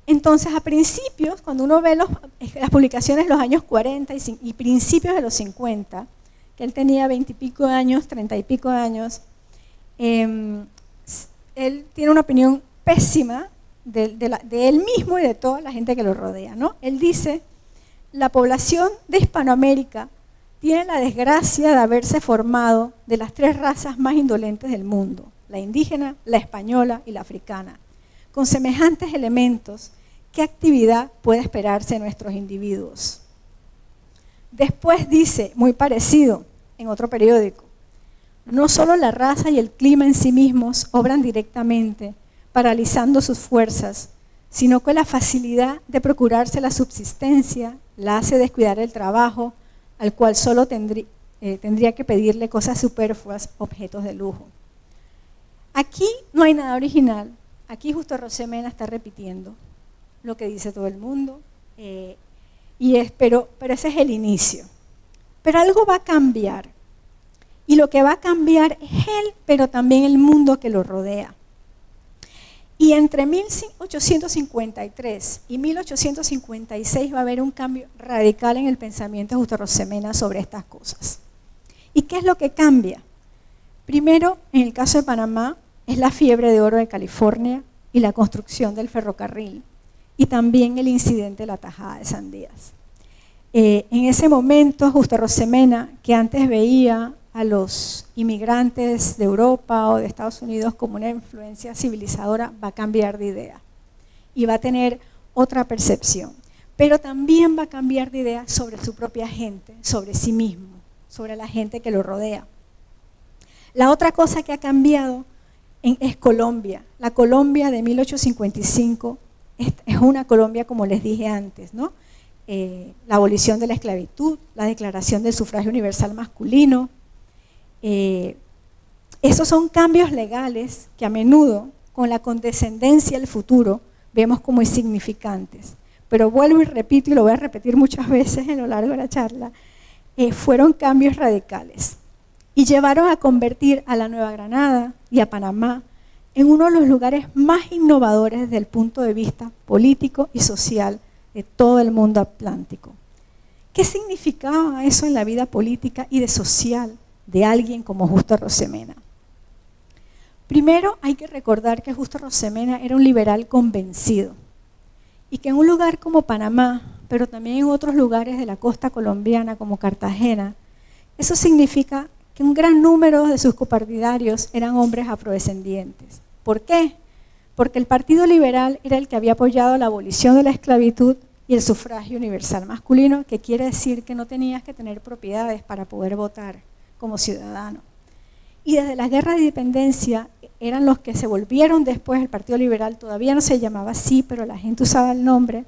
Entonces, a principios, cuando uno ve las publicaciones de los años 40 y principios de los 50, que él tenía 20 y pico de años, 30 y pico de años, él tiene una opinión pésima de él mismo y de toda la gente que lo rodea, ¿no? Él dice, la población de Hispanoamérica tiene la desgracia de haberse formado de las 3 razas más indolentes del mundo, la indígena, la española y la africana. Con semejantes elementos, ¿qué actividad puede esperarse de nuestros individuos? Después dice, muy parecido, en otro periódico, no solo la raza y el clima en sí mismos obran directamente, paralizando sus fuerzas, sino que la facilidad de procurarse la subsistencia la hace descuidar el trabajo, al cual solo tendría que pedirle cosas superfluas, objetos de lujo. Aquí no hay nada original. Aquí Justo Arosemena está repitiendo lo que dice todo el mundo, pero ese es el inicio. Pero algo va a cambiar, y lo que va a cambiar es él, pero también el mundo que lo rodea. Y entre 1853 y 1856 va a haber un cambio radical en el pensamiento de Justo Arosemena sobre estas cosas. ¿Y qué es lo que cambia? Primero, en el caso de Panamá, es la fiebre de oro de California y la construcción del ferrocarril, y también el incidente de la tajada de sandías. En ese momento, Justo Arosemena, que antes veía a los inmigrantes de Europa o de Estados Unidos como una influencia civilizadora, va a cambiar de idea y va a tener otra percepción. Pero también va a cambiar de idea sobre su propia gente, sobre sí mismo, sobre la gente que lo rodea. La otra cosa que ha cambiado es Colombia. La Colombia de 1855 es una Colombia, como les dije antes, ¿no? La abolición de la esclavitud, la declaración del sufragio universal masculino. Esos son cambios legales que a menudo, con la condescendencia del futuro, vemos como insignificantes. Pero vuelvo y repito, y lo voy a repetir muchas veces a lo largo de la charla, fueron cambios radicales. Y llevaron a convertir a la Nueva Granada y a Panamá en uno de los lugares más innovadores desde el punto de vista político y social de todo el mundo atlántico. ¿Qué significaba eso en la vida política y social de alguien como Justo Arosemena? Primero, hay que recordar que Justo Arosemena era un liberal convencido y que en un lugar como Panamá, pero también en otros lugares de la costa colombiana como Cartagena, eso significa que un gran número de sus copartidarios eran hombres afrodescendientes. ¿Por qué? Porque el Partido Liberal era el que había apoyado la abolición de la esclavitud y el sufragio universal masculino, que quiere decir que no tenías que tener propiedades para poder votar como ciudadano. Y desde la guerra de independencia eran los que se volvieron después, el Partido Liberal todavía no se llamaba así, pero la gente usaba el nombre,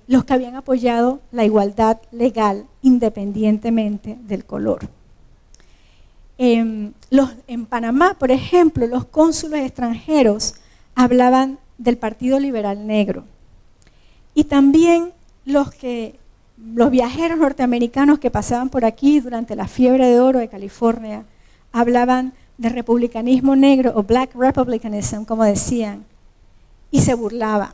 los que habían apoyado la igualdad legal independientemente del color. En Panamá, por ejemplo, los cónsules extranjeros hablaban del Partido Liberal Negro. Y también los viajeros norteamericanos que pasaban por aquí durante la fiebre de oro de California hablaban de republicanismo negro o black republicanism, como decían, y se burlaban.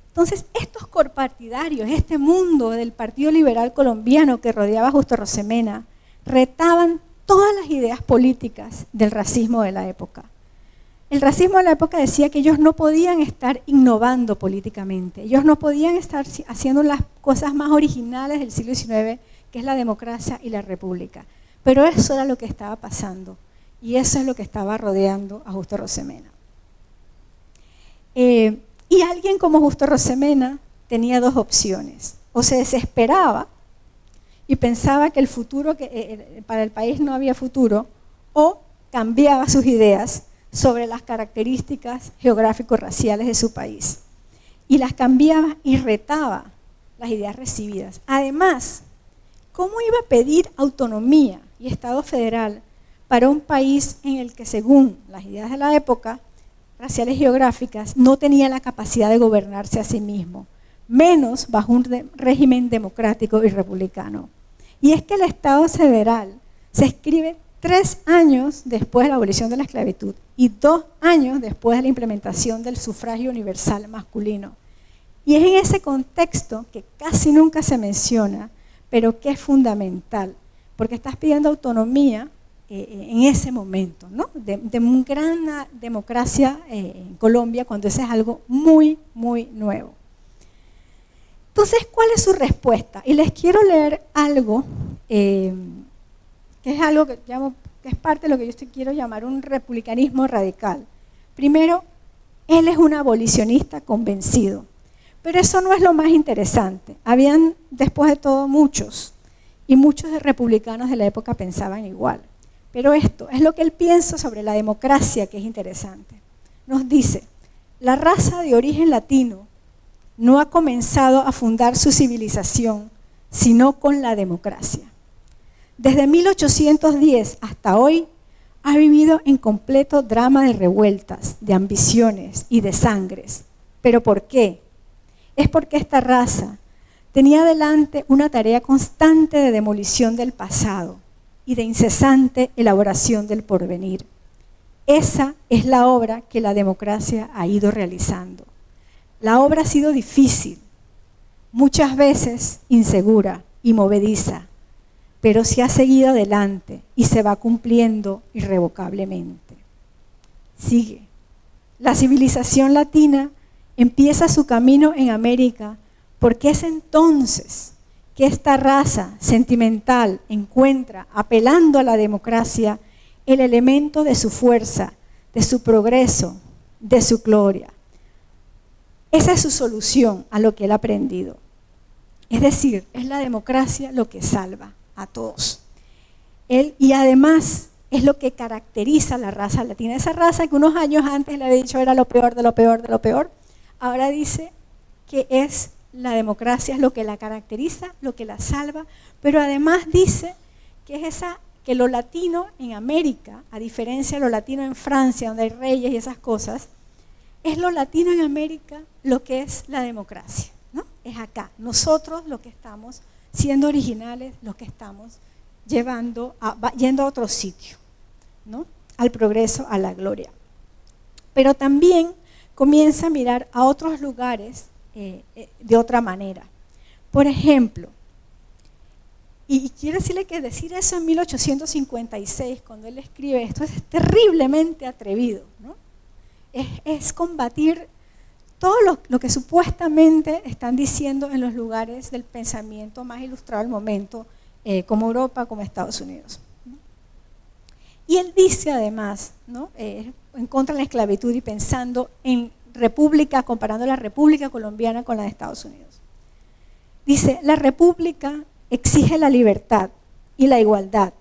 Entonces, estos copartidarios, este mundo del Partido Liberal colombiano que rodeaba a Justo Arosemena, retaban todas las ideas políticas del racismo de la época. El racismo de la época decía que ellos no podían estar innovando políticamente, ellos no podían estar haciendo las cosas más originales del siglo XIX, que es la democracia y la república. Pero eso era lo que estaba pasando, y eso es lo que estaba rodeando a Justo Arosemena. Y alguien como Justo Arosemena tenía 2 opciones: o se desesperaba y pensaba que el futuro, para el país no había futuro, o cambiaba sus ideas sobre las características geográfico-raciales de su país. Y las cambiaba y retaba las ideas recibidas. Además, ¿cómo iba a pedir autonomía y Estado federal para un país en el que, según las ideas de la época, raciales y geográficas, no tenía la capacidad de gobernarse a sí mismo, menos bajo un régimen democrático y republicano? Y es que el Estado federal se escribe 3 años después de la abolición de la esclavitud y 2 años después de la implementación del sufragio universal masculino. Y es en ese contexto que casi nunca se menciona, pero que es fundamental, porque estás pidiendo autonomía en ese momento, ¿no? de una gran democracia en Colombia, cuando ese es algo muy, muy nuevo. Entonces, ¿cuál es su respuesta? Y les quiero leer algo, que es algo que es parte de lo que yo quiero llamar un republicanismo radical. Primero, él es un abolicionista convencido, pero eso no es lo más interesante. Habían, después de todo, muchos, y muchos de republicanos de la época pensaban igual. Pero esto es lo que él piensa sobre la democracia, que es interesante. Nos dice, la raza de origen latino no ha comenzado a fundar su civilización, sino con la democracia. Desde 1810 hasta hoy, ha vivido en completo drama de revueltas, de ambiciones y de sangres. ¿Pero por qué? Es porque esta raza tenía delante una tarea constante de demolición del pasado y de incesante elaboración del porvenir. Esa es la obra que la democracia ha ido realizando. La obra ha sido difícil, muchas veces insegura y movediza, pero se ha seguido adelante y se va cumpliendo irrevocablemente. Sigue. La civilización latina empieza su camino en América porque es entonces que esta raza sentimental encuentra, apelando a la democracia, el elemento de su fuerza, de su progreso, de su gloria. Esa es su solución a lo que él ha aprendido. Es decir, es la democracia lo que salva a todos. Y además es lo que caracteriza a la raza latina. Esa raza que unos años antes le había dicho era lo peor de lo peor de lo peor, ahora dice que es la democracia, es lo que la caracteriza, lo que la salva, pero además dice que es que lo latino en América, a diferencia de lo latino en Francia, donde hay reyes y esas cosas, es lo latino en América lo que es la democracia, ¿no? Es acá, nosotros los que estamos siendo originales, los que estamos yendo a otro sitio, ¿no? Al progreso, a la gloria. Pero también comienza a mirar a otros lugares de otra manera. Por ejemplo, y quiero decirle que decir eso en 1856, cuando él escribe esto, es terriblemente atrevido, ¿no? Es combatir todo lo que supuestamente están diciendo en los lugares del pensamiento más ilustrado del momento, como Europa, como Estados Unidos, ¿no? Y él dice además, ¿no? En contra de la esclavitud y pensando en república, comparando la república colombiana con la de Estados Unidos. Dice, la república exige la libertad y la igualdad,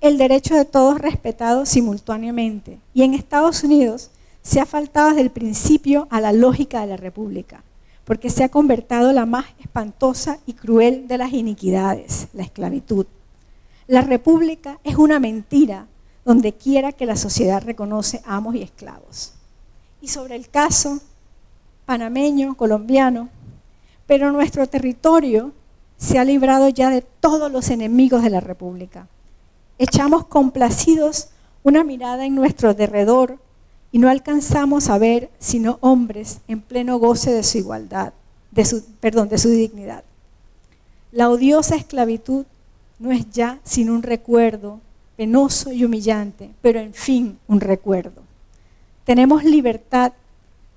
el derecho de todos respetado simultáneamente, y en Estados Unidos se ha faltado desde el principio a la lógica de la república, porque se ha convertido la más espantosa y cruel de las iniquidades, la esclavitud. La república es una mentira donde quiera que la sociedad reconoce amos y esclavos. Y sobre el caso panameño, colombiano, pero nuestro territorio se ha librado ya de todos los enemigos de la república. Echamos complacidos una mirada en nuestro derredor y no alcanzamos a ver sino hombres en pleno goce de su igualdad, de su dignidad. La odiosa esclavitud no es ya sino un recuerdo penoso y humillante, pero en fin un recuerdo. Tenemos libertad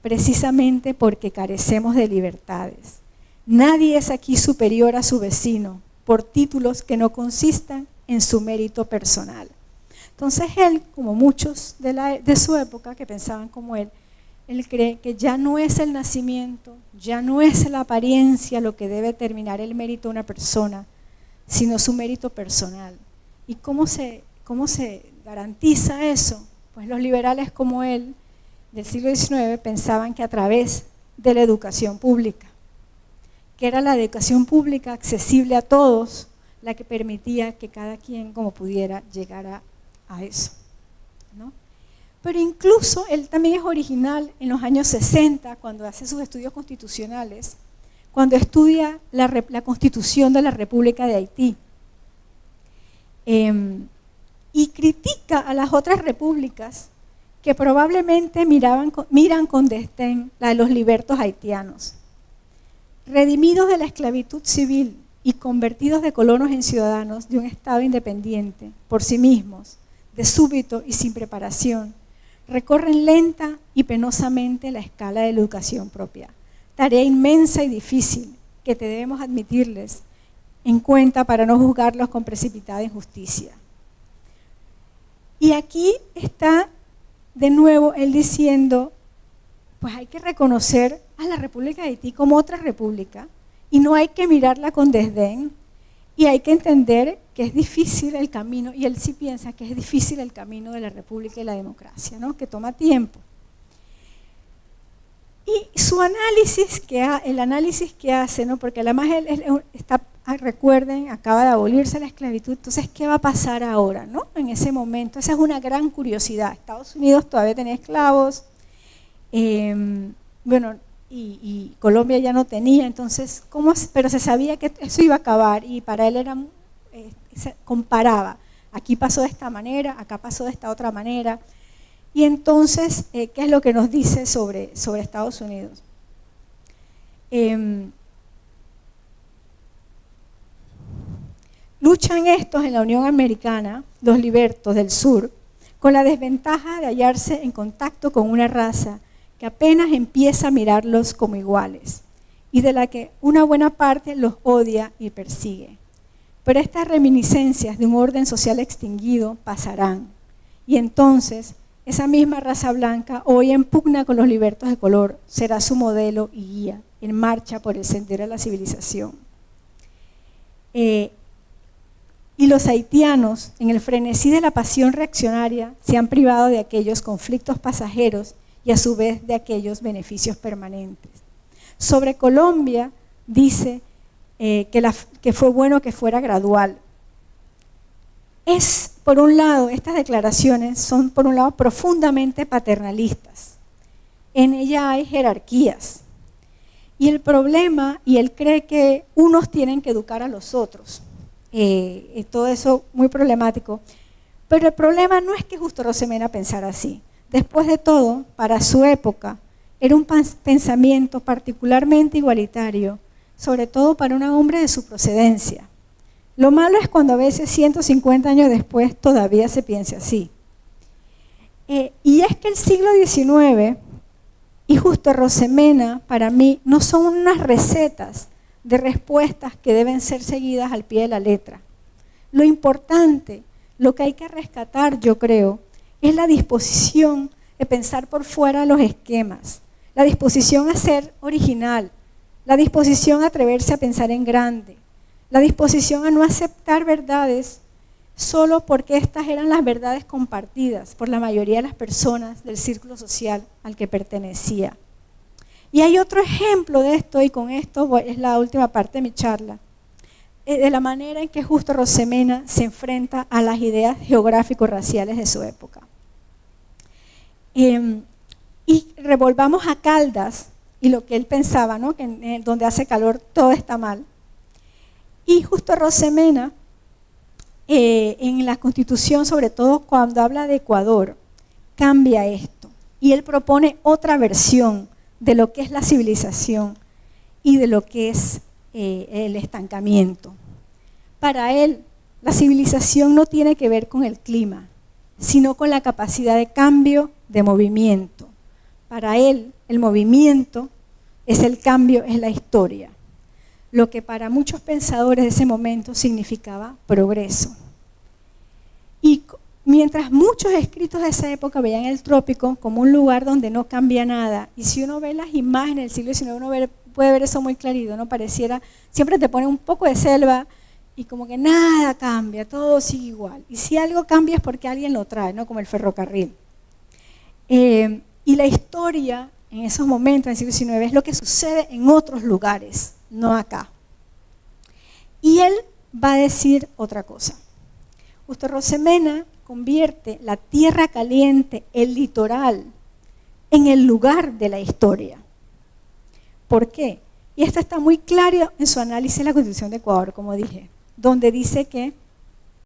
precisamente porque carecemos de libertades. Nadie es aquí superior a su vecino por títulos que no consistan en su mérito personal. Entonces él, como muchos de su época que pensaban como él cree que ya no es el nacimiento, ya no es la apariencia lo que debe determinar el mérito de una persona, sino su mérito personal. ¿Y cómo se garantiza eso? Pues los liberales como él del siglo XIX pensaban que a través de la educación pública, que era la educación pública accesible a todos, la que permitía que cada quien como pudiera llegar a eso, ¿no? Pero incluso él también es original en los años 60, cuando hace sus estudios constitucionales, cuando estudia la Constitución de la República de Haití. y critica a las otras repúblicas que probablemente miran con desdén la de los libertos haitianos. Redimidos de la esclavitud civil y convertidos de colonos en ciudadanos de un Estado independiente, por sí mismos, de súbito y sin preparación, recorren lenta y penosamente la escala de la educación propia. Tarea inmensa y difícil que debemos admitirles en cuenta para no juzgarlos con precipitada injusticia. Y aquí está de nuevo él diciendo, pues hay que reconocer a la República de Haití como otra república y no hay que mirarla con desdén y hay que entender que es difícil el camino, y él sí piensa que es difícil el camino de la república y la democracia, ¿no? Que toma tiempo. Y su análisis, el análisis que hace, ¿no? Porque además él está, recuerden, acaba de abolirse la esclavitud, entonces ¿qué va a pasar ahora, ¿no? En ese momento, esa es una gran curiosidad. Estados Unidos todavía tenía esclavos, bueno, y Colombia ya no tenía, entonces, pero se sabía que eso iba a acabar y para él era, se comparaba, aquí pasó de esta manera, acá pasó de esta otra manera. Y entonces, ¿qué es lo que nos dice sobre Estados Unidos? Luchan estos en la Unión Americana, los libertos del sur, con la desventaja de hallarse en contacto con una raza que apenas empieza a mirarlos como iguales y de la que una buena parte los odia y persigue. Pero estas reminiscencias de un orden social extinguido pasarán y entonces esa misma raza blanca, hoy en pugna con los libertos de color, será su modelo y guía en marcha por el sendero de la civilización. Y los haitianos, en el frenesí de la pasión reaccionaria, se han privado de aquellos conflictos pasajeros y a su vez de aquellos beneficios permanentes. Sobre Colombia dice que fue bueno que fuera gradual. Por un lado, estas declaraciones son por un lado profundamente paternalistas. En ella hay jerarquías. Y el problema, y él cree que unos tienen que educar a los otros. Todo eso muy problemático. Pero el problema no es que Justo Rosemena pensara así. Después de todo, para su época, era un pensamiento particularmente igualitario, sobre todo para un hombre de su procedencia. Lo malo es cuando a veces 150 años después todavía se piensa así. Y es que el siglo XIX y Justo Rosemena, para mí, no son unas recetas de respuestas que deben ser seguidas al pie de la letra. Lo importante, lo que hay que rescatar, yo creo, es la disposición de pensar por fuera de los esquemas, la disposición a ser original, la disposición a atreverse a pensar en grande, la disposición a no aceptar verdades solo porque estas eran las verdades compartidas por la mayoría de las personas del círculo social al que pertenecía. Y hay otro ejemplo de esto, y con esto es la última parte de mi charla, de la manera en que Justo Rosemena se enfrenta a las ideas geográfico-raciales de su época. Y revolvamos a Caldas y lo que él pensaba, ¿no? Que donde hace calor todo está mal. Y Justo Rosemena, en la Constitución, sobre todo cuando habla de Ecuador, cambia esto. Y él propone otra versión de lo que es la civilización y de lo que es el estancamiento. Para él, la civilización no tiene que ver con el clima, sino con la capacidad de cambio, de movimiento. Para él, el movimiento es el cambio, es la historia. Lo que para muchos pensadores de ese momento significaba progreso. Y mientras muchos escritos de esa época veían el trópico como un lugar donde no cambia nada, y si uno ve las imágenes del siglo XIX, uno puede ver eso muy clarito, ¿no? Pareciera, siempre te pone un poco de selva y como que nada cambia, todo sigue igual. Y si algo cambia es porque alguien lo trae, ¿no? Como el ferrocarril. Y la historia en esos momentos, en el siglo XIX, es lo que sucede en otros lugares, no acá. Y él va a decir otra cosa. Justo Rosemena convierte la tierra caliente, el litoral, en el lugar de la historia. ¿Por qué? Y esto está muy claro en su análisis de la Constitución de Ecuador, como dije, donde dice que